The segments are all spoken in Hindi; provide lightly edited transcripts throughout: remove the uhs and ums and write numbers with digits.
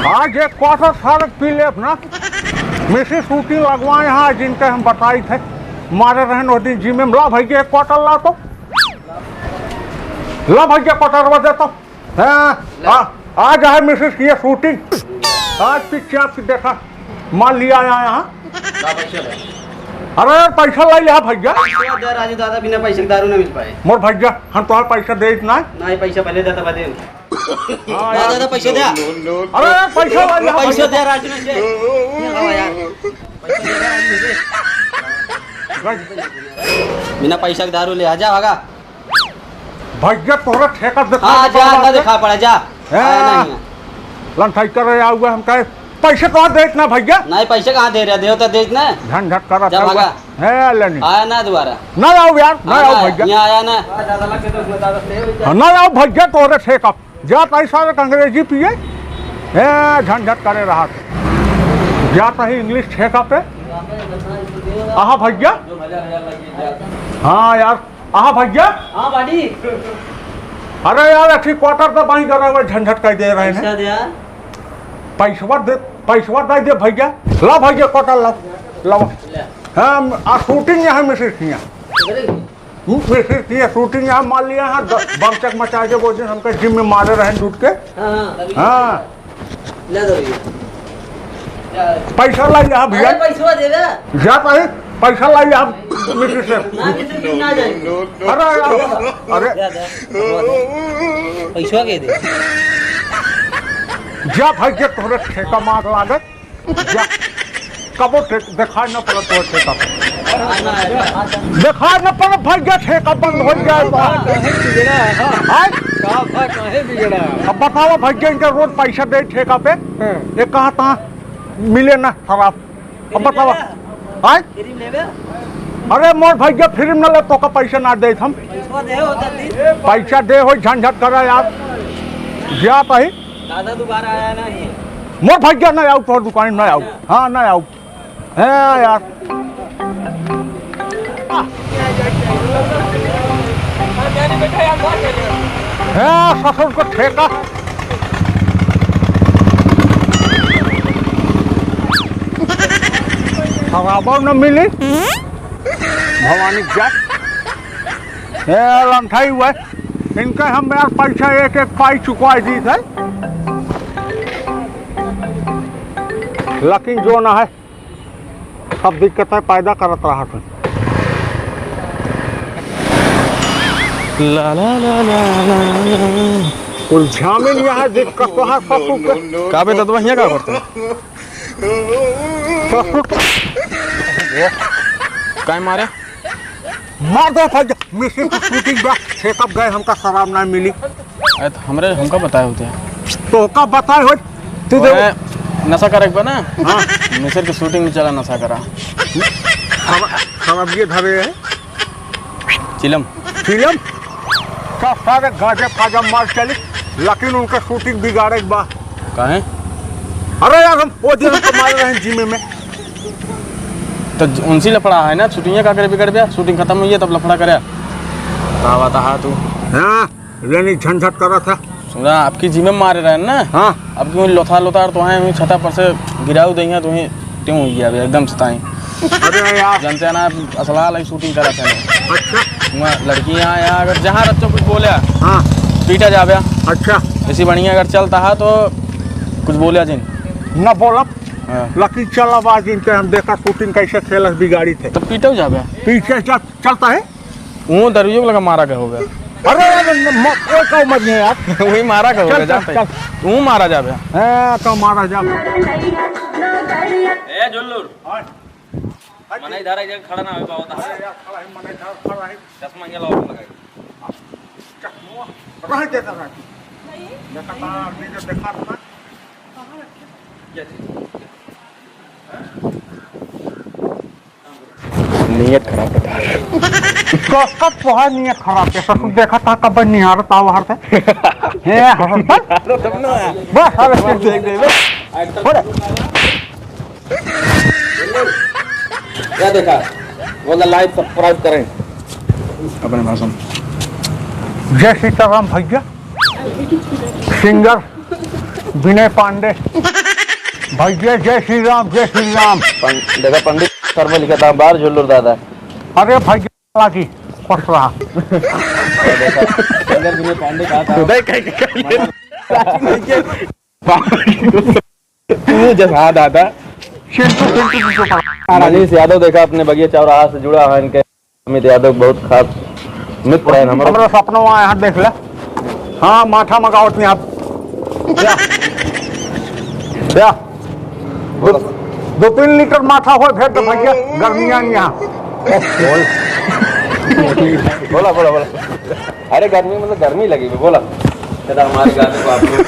आज एक क्वार्टर साल पी ले अपना मिसी शूटिंग लगवाए यहाँ जिनके हम बताई थे मारे रहन वो दिन जिम में ला भैया एक क्वार्टर ला तो ला भैया क्वार्टर बजे तो आज है मिसेस की शूटिंग आज पीछे आपसे देखा मान लिया यहाँ अरे यार पैसा ला लिया भैया राजू दादा बिना पैसे दारू ना मिल पाए मोर भैया हम तुम्हारा पैसा दे इतना नहीं पैसा पहले देता बदे दादा पैसे दे अरे यार पैसा ला लिया पैसे दे राजू ने दे यार बिना पैसा के दारू ले आ जा भागा भैया तोरा ठेका दिखा पड़ा जा लंठाई कर रहे हुआ हम कहे पैसे कहाँ दे इतना भैया नहीं पैसे कहाँ दे रहे देव तो दे इतना झंझट कर जा भागा आया ना दोबारा ना आओ यार ना आओ भैया यहाँ आया ना ना आओ भैया तोरे ठेका जा पैसा अंग्रेजी पिए झंझट करे रहा जाता ही इंग्लिश ठेका पे आहा भैया हाँ यार आहा भैया हाँ बाड़ी अरे यार अच्छी क्वार्टर तो बाई कर रहे झंझट कर दे रहे हैं पैसवा दे दे भैया ला भैया क्वार्टर ला लाओ हाँ शूटिंग यहाँ मिसेस की शूटिंग यहाँ मान लिया है बमचक मचा के वो दिन हमको जिम में मारे रहे डूट के हाँ पैसा ला लिया भैया पैसा दे जाता है पैसा ला लिया मिसेस से अरे अरे पैसा के दे जा भैया तोरे ठेका मार लागत जा कबो देखा न पड़ा तोरे ठेका देखा न पड़ा भैया ठेका बंद हो जाएगा अब बताओ भैया इनका रोज पैसा दे ठेका पे ये कहा था मिले ना खराब अब बताओ अरे मोर भैया फिल्म न ले तो का पैसा ना दे हम पैसा दे हो झंझट करा यार जा पाई दादा दोबारा आया ना ही मोर भैया ना आओ तोर दुकान ना आओ हाँ ना आओ है यार है ससुर को ठेका खराबो न मिली भवानी जाट लंठाई हुआ इनके हम यार पैसा एक एक पाई चुकवा दी थे लेकिन जो ना है सब दिक्कतें पैदा करत रहा था ला ला ला ला उलझामिन यहाँ दिक्कत तो है ससुर के का बे ददवा हिया का करते काय मारे मार दो भैया मिसिंग शूटिंग बा चेकअप गए हमका शराब ना मिली तो हमरे हमका बताए होते तो का बताए हो तू दे नशा करे एक ना हाँ मिसर की शूटिंग में चला नशा करा शराब ये धरे है चिलम फिल्म सब सारे गाजे फाजा मार चली लेकिन उनका शूटिंग बिगाड़े बा काहे अरे यार हम वो दिन हमको मार रहे हैं जिम में तो उनसे लफड़ा है ना शूटिंग का करे बिगड़ गया शूटिंग खत्म हुई है तब लफड़ा करे कहा था तू हाँ यानी झंझट कर रहा था सुना आपकी जिम में मारे रहे ना हाँ अब तुम लोथार तो है छता पर से गिराऊ देंगे तुम्हें क्यों हो गया एकदम सताई अरे यार जानते हैं ना असला लाइक शूटिंग करा था अच्छा लड़कियाँ यहाँ अगर जहाँ बच्चों कुछ बोले हाँ पीटा जावे अच्छा ऐसी बढ़िया अगर चलता है तो कुछ बोलिया जिन न बोला लेकिन चला बाज इनके हम देखा शूटिंग कैसे खेलस बिगाड़ी थे तो पीटो जावे पीछे चलता है वो दरियो लगा मारा का हो गया अरे कौ मत नहीं यार वही मारा का हो गया जानते वो मारा जावे तो मारा जावे ए जुल्लूर मने इधर आ खड़ा ना हो पाता है यार खड़ा है मने इधर खड़ा है चश्मा ये लाओ लगाई चश्मा रह देता है देखा था वीडियो देखा था नियत खराब था कब पढ़ा नियत खराब है ससुर देखा था कब निहारता बाहर से बस अरे देख दे क्या देखा बोला लाइव सब्सक्राइब करें अपने भाषण जय सीताराम भैया सिंगर विनय पांडे भैया जय श्री राम जय श्री राम। देखा पंडित सर में लिखा था बाहर झुल्लुर दादा। अरे भैया की खुश रहा। विनय पांडे कहा था जहाँ दादा मनीष यादव देखा अपने बगिया चौराहा से जुड़ा है इनके अमित यादव बहुत खास मित्र है हमारा सपनों यहाँ देख ले। हाँ माथा मगावत में आप क्या 2-3 लीटर माथा हो फिर तो भैया गर्मियाँ यहाँ। बोला बोला बोला। अरे गर्मी मतलब गर्मी लगी हुई बोला। चलो हमारे गाने को आप लोग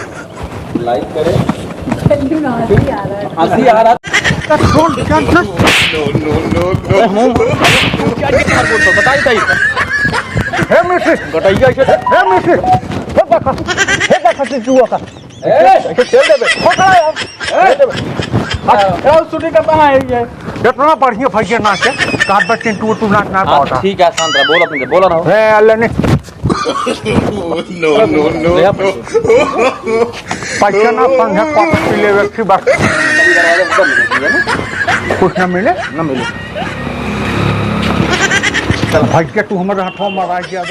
लाइक करें। हंसी आ रहा बताइए हे मिस्टर बताइए हे मिस्टर हे देखा जुआ का ऐसे खेल देबे पकड़ा यार शूटिंग करता है ये कितना बढ़िया भैया नाच है काट बच्चे टू नाच ना पाता। ठीक है शांत रहा बोला तुमसे बोला ना हे अल्लाह ने नो पैसा ना पंद्रह कॉपी ले व्यक्ति बस कुछ ना मिले ना मिले। भैया तू हमारे हाथों में मारा गया।